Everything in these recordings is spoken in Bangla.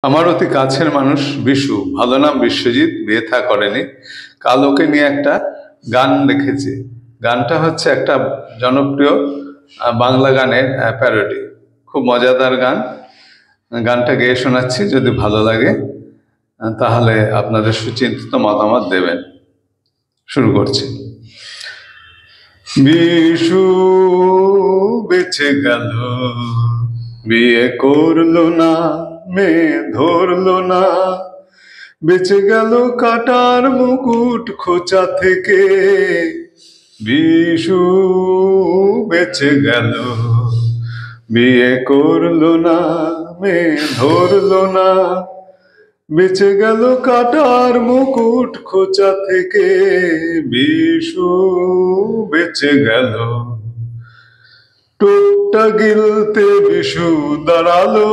আমার অতি কাছের মানুষ বিশু, ভালো নাম বিশ্বজিৎ, বিয়ে থা করেনি। কাল ওকে নিয়ে একটা গান লিখেছি। গানটা হচ্ছে একটা জনপ্রিয় বাংলা গানের প্যারোডি। খুব মজাদার গান। গানটা গেয়ে শোনাচ্ছি, যদি ভালো লাগে তাহলে আপনাদের সুচিন্তিত মতামত দেবেন। শুরু করছি। বিশু বেঁচে গেল, বিয়ে করলো না, মেয়ে ধরলো না। বেঁচে গেল কাটার মুকুট খোঁচা থেকে। বিশু বেঁচে গেল, বিয়ে করলো না, মেয়ে ধরলো না। বেঁচে গেল কাটার মুকুট খোঁচা থেকে। বিশু বেঁচে গেল। টোপটা গিলতে বিশু দাঁড়ালো,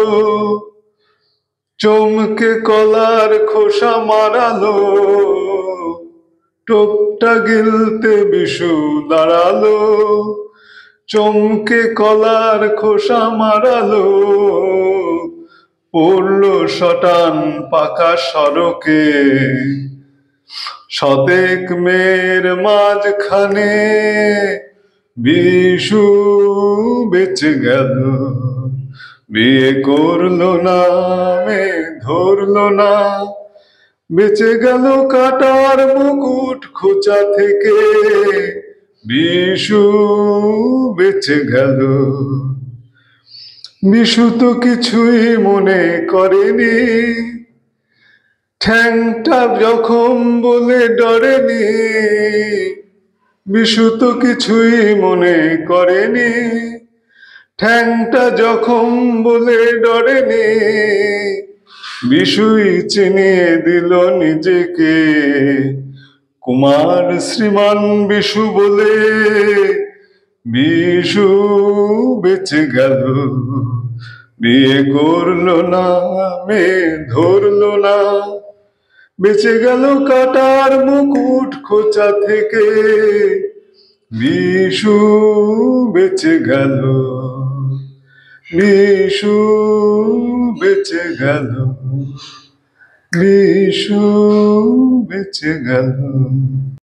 চমকে কলার খোসা মারালো। টোপটা গিলতে বিশু দাঁড়ালো, চমকে কলার খোসা মারালো। পড়লো শটান পাকা সড়কে, শতেক মেয়ের মাঝখানে। বিশু বেঁচে গেল, বিয়ে করলো না, মেয়ে ধরলো না। বেঁচে গেল কাটার মুকুট খোঁচা থেকে। বিশু বেঁচে গেল। বিশু তো কিছুই মনে করেনি, ঠ্যাংটা জখম বলে ডরেনি। বিশু তো কিছুই মনে করেনি, ঠ্যাংটা জখম বলে ডরেনি। বিশুই চিনিয়ে দিল নিজেকে কুমার শ্রীমান বিশু বলে। বিশু বেঁচে গেল, বিয়ে করলো না, মেয়ে ধরলো না। বেঁচে গেল কাটার মুকুট খোঁচা থেকে। বিশু বেঁচে গেল, বিশু বেঁচে গেল, বিশু বেঁচে গেল।